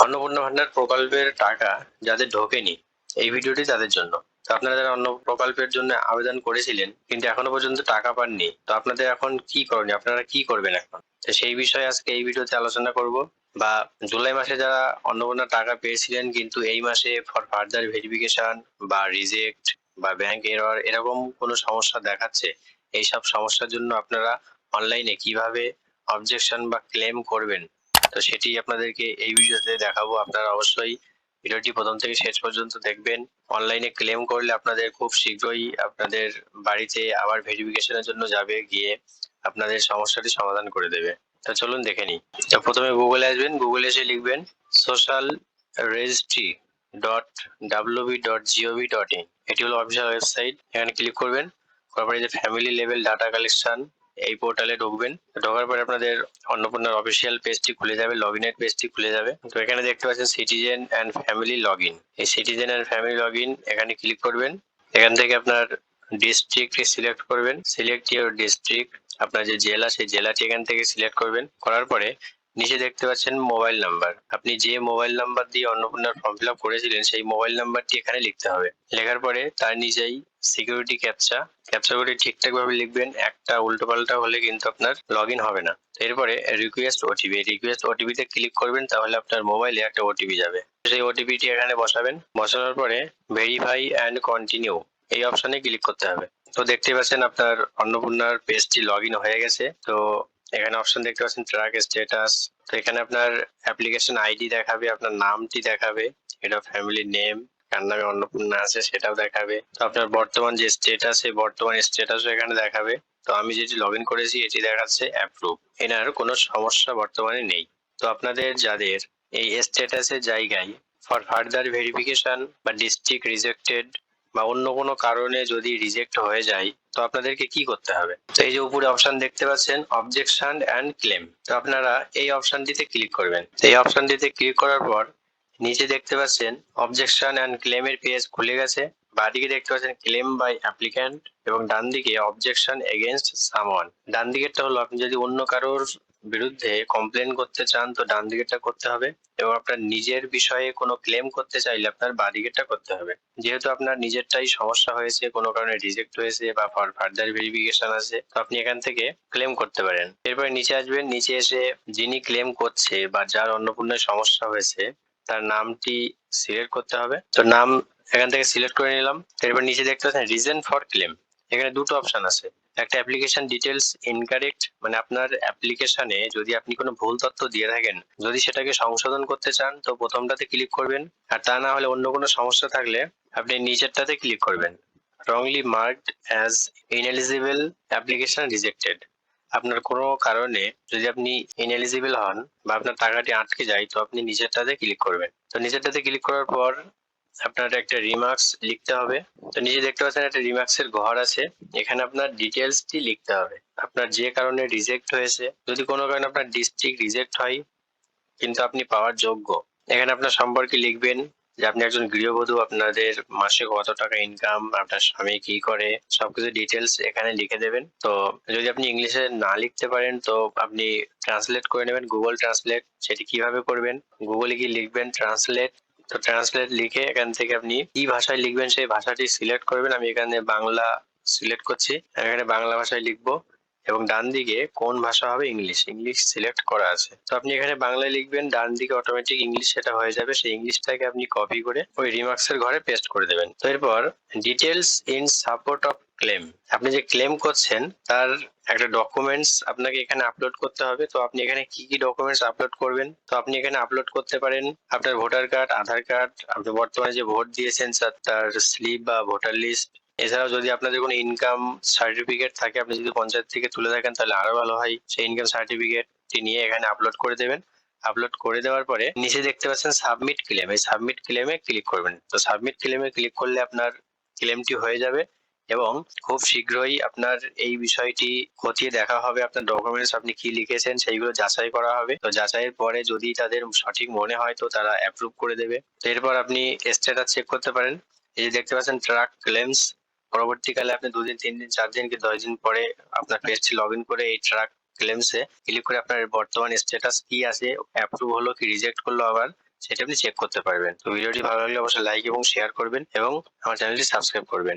অন্নপূর্ণা ভান্ডার প্রকল্পের টাকা যাদের ঢোকেনি, এই ভিডিওটি তাদের জন্য। তো আপনারা যারা অন্ন প্রকল্পের জন্য আবেদন করেছিলেন কিন্তু এখনো পর্যন্ত টাকা পাননি, তো আপনাদের এখন কি করণীয়, আপনারা কি করবেন এখন? তো সেই বিষয়ে আজকে এই ভিডিওতে আলোচনা করব। বা জুলাই মাসে যারা অন্নপূর্ণার টাকা পেয়েছিলেন কিন্তু এই মাসে ফর ফার্দার ভেরিফিকেশন বা রিজেক্ট বা ব্যাংক এরর এরকম কোনো সমস্যা দেখাচ্ছে, এইসব সমস্যার জন্য আপনারা অনলাইনে কিভাবে অবজেকশন বা ক্লেম করবেন, তো সেটি আপনাদেরকে এই ভিডিওতে দেখাবো। আপনারা অবশ্যই ভিডিওটি প্রথম থেকে শেষ পর্যন্ত দেখবেন। অনলাইনে ক্লেম করলে আপনাদের খুব শীঘ্রই আপনাদের বাড়িতে আবার ভেরিফিকেশনের জন্য যাবে, গিয়ে আপনাদের সমস্যাটি সমাধান করে দেবে। তো চলুন দেখে নিই। তো প্রথমে গুগলে আসবেন, গুগলে এসে লিখবেন সোশ্যাল রেজিস্ট্রি .wb.gov.in। এটি হলো অফিসিয়াল ওয়েবসাইট। এখানে ক্লিক করবেন, তারপরে যে ফ্যামিলি লেভেল ডাটা কালেকশন এই পোর্টালে ঢুকবেন। ঢোকার পরে আপনাদের অন্নপূর্ণার অফিসিয়াল পেজটি খুলে যাবে, লগইনের পেজটি খুলে যাবে। তো এখানে দেখতে পাচ্ছেন সিটিজেন অ্যান্ড ফ্যামিলি লগইন। এই সিটিজেন অ্যান্ড ফ্যামিলি লগইন এখানে ক্লিক করবেন। এখান থেকে আপনার ডিস্ট্রিক্ট সিলেক্ট করবেন, সিলেক্ট ইউর ডিস্ট্রিক্ট। আপনার যে জেলা সেই জেলাটি এখান থেকে সিলেক্ট করবেন। করার পরে নিচে দেখতে পাচ্ছেন মোবাইল নাম্বার। আপনি যে মোবাইল নাম্বার দিয়ে অন্নপূর্ণার ফর্ম ফিল আপ করেছিলেন সেই মোবাইল নাম্বারটি এখানে লিখতে হবে। লেখার পরে তার নিচেই সিকিউরিটি ক্যাপচা করে ঠিকঠাক ভাবে লিখবেন। একটা উল্টোপাল্টা হলে কিন্তু আপনার লগ ইন হবে না। এরপরে রিকোয়েস্ট ওটিপি, রিকোয়েস্ট ওটিপি তে ক্লিক করবেন, তাহলে আপনার মোবাইলে একটা ওটিপি যাবে। সেই ওটিপিটি এখানে বসাবেন। বসানোর পরে ভেরিফাই অ্যান্ড কন্টিনিউ এই অপশনে ক্লিক করতে হবে। তো দেখতে পাচ্ছেন আপনার অন্নপূর্ণার পেজটি লগ ইন হয়ে গেছে। তো এখানে অপশন দেখতে পাচ্ছেন ট্র্যাক স্ট্যাটাস। তো এখানে আপনার অ্যাপ্লিকেশন আইডি দেখাবে, আপনার নামটি দেখাবে, এটা ফ্যামিলি নেম, কার নামে অন্নপূর্ণা আছে সেটাও দেখাবে। তো আপনার বর্তমান যে স্ট্যাটাস সেই বর্তমান স্ট্যাটাসও এখানে দেখাবে। তো আমি যেটি লগ ইন করেছি এটি দেখাচ্ছে অ্যাপ্রুভ, এনার কোনো সমস্যা বর্তমানে নেই। তো আপনাদের যাদের এই স্ট্যাটাসের জায়গায় ফর ফার্দার ভেরিফিকেশন বা ডিস্ট্রিক্ট রিজেক্টেড বা অন্য কোনো কারণে যদি রিজেক্ট হয়ে যায়, তো আপনাদেরকে কি করতে হবে? তো এই যে উপরে অপশন দেখতে পাচ্ছেন অবজেকশন অ্যান্ড ক্লেম, তো আপনারা এই অপশনটিতে ক্লিক করবেন। এই অপশনটিতে ক্লিক করার পর নিচে দেখতে পাচ্ছেন অবজেকশন অ্যান্ড ক্লেমের পেজ খুলে গেছে। বাঁদিকে দেখতে পাচ্ছেন ক্লেম বাই অ্যাপ্লিক্যান্ট এবং ডান দিকে অবজেকশন এগেইনস্ট সামওয়ান। ডান দিকেরটা হলো আপনি যদি অন্য কারোর বিরুদ্ধে কমপ্লেন করতে চান তো ডান দিকেরটা করতে হবে, এবং আপনার নিজের বিষয়ে কোনো ক্লেম করতে চাইলে আপনার বাঁ দিকেরটা করতে হবে। যেহেতু আপনার নিজেরটাই সমস্যা হয়েছে, কোনো কারণে রিজেক্ট হয়েছে বা ফর ফার্দার ভেরিফিকেশন আছে, তো আপনি এখান থেকে ক্লেম করতে পারেন। এরপরে নিচে আসবেন, নিচে এসে যিনি ক্লেম করছে বা যার অন্নপূর্ণায় সমস্যা হয়েছে তার নামটি সিলেক্ট করতে হবে। তো নাম এখান থেকে সিলেক্ট করে নিলাম। এরপর নিচে দেখতে পাচ্ছেন রিজন ফর ক্লেম। এখানে দুটো অপশন আছে, একটা অ্যাপ্লিকেশন ডিটেলস ইনকারেক্ট, মানে আপনার অ্যাপ্লিকেশনে যদি আপনি কোনো ভুল তথ্য দিয়ে থাকেন, যদি সেটাকে সংশোধন করতে চান তো প্রথমটাতে ক্লিক করবেন, আর তা না হলে অন্য কোনো সমস্যা থাকলে আপনি নিচেরটাতে ক্লিক করবেন। Wrongly marked as ineligible application rejected. আপনার কোনো কারণে যদি আপনি ইনএলিজিবল হন বা আপনার টাকাটি আটকে যায়, তো আপনি নিচেরটাতে ক্লিক করবেন। তো নিচেরটাতে ক্লিক করার পর আপনার একটা রিমার্কস লিখতে হবে। তো নিচে দেখতে পাচ্ছেন একটা রিমার্কসের ঘর আছে, এখানে আপনার ডিটেলসটি লিখতে হবে। আপনার যে কারণে রিজেক্ট হয়েছে, যদি কোনো কারণে আপনার ডিস্ট্রিক্ট রিজেক্ট হয় কিন্তু আপনি পাওয়ার যোগ্য, এখানে আপনার সম্পর্কে লিখবেন যে আপনি একজন গৃহবধূ, আপনাদের মাসে কত টাকা ইনকাম, আপনার স্বামী কি করে, সবকিছু ডিটেলস এখানে লিখে দেবেন। তো যদি আপনি ইংলিশে না লিখতে পারেন তো আপনি ট্রান্সলেট করে নেবেন, গুগল ট্রান্সলেট। সেটি কিভাবে করবেন, গুগলে গিয়ে লিখবেন ট্রান্সলেট। তো ট্রান্সলেট লিখে এখান থেকে আপনি কি ভাষায় লিখবেন সেই ভাষাটি সিলেক্ট করবেন। আমি এখানে বাংলা সিলেক্ট করছি, আমি এখানে বাংলা ভাষায় লিখবো এবং ডান দিকে কোন ভাষা হবে, ইংলিশ, ইংলিশ সিলেক্ট করা আছে। তো আপনি এখানে বাংলায় লিখবেন, ডান দিকে অটোমেটিক ইংলিশ সেটা হয়ে যাবে। সেই ইংলিশটাকে আপনি কপি করে ওই রিমার্কসের ঘরে পেস্ট করে দেবেন। তো এরপর details in support of clans, আপনি যে ক্লেম করছেন তার একটা ডকুমেন্টস আপনাকে এখানে আপলোড করতে হবে। তো আপনি এখানে কি কি ডকুমেন্টস আপলোড করবেন, তো আপনি এখানে আপলোড করতে পারেন আপনার ভোটার কার্ড, আধার কার্ড, আপনি বর্তমানে যে ভোট দিয়েছেন তার স্লিপ বা ভোটার লিস্ট। এছাড়াও যদি আপনাদের কোনো ইনকাম সার্টিফিকেট থাকে, আপনি যদি পঞ্চায়েত থেকে তুলে থাকেন তাহলে আরো ভালো হয়, সেই ইনকাম সার্টিফিকেটটি নিয়ে এখানে আপলোড করে দেবেন। আপলোড করে দেওয়ার পরে নিচে দেখতে পাচ্ছেন সাবমিট ক্লেম, এই সাবমিট ক্লেমে ক্লিক করবেন। তো সাবমিট ক্লেমে ক্লিক করলে আপনার ক্লেমটি হয়ে যাবে এবং খুব শীঘ্রই আপনার এই বিষয়টি খতিয়ে দেখা হবে। আপনার ডকুমেন্টস আপনি কি লিখেছেন সেইগুলো যাচাই করা হবে। তো যাচাইয়ের পরে যদি তাদের সঠিক মনে হয় তো তারা অ্যাপ্রুভ করে দেবে। তো এরপর আপনি স্ট্যাটাস চেক করতে পারেন। এই যে দেখতে পাচ্ছেন ট্র্যাক ক্লেমস, পরবর্তীকালে আপনি 2 দিন 3 দিন 4 দিন কি 10 দিন পরে আপনার পেজটি লগ ইন করে এই ট্র্যাক ক্লেমসে ক্লিক করে আপনার বর্তমান স্ট্যাটাস কি আছে, অ্যাপ্রুভ হলো কি রিজেক্ট করলো আবার সেটা আপনি চেক করতে পারবেন। তো ভিডিওটি ভালো লাগলে অবশ্যই লাইক এবং শেয়ার করবেন এবং আমার চ্যানেলটি সাবস্ক্রাইব করবেন।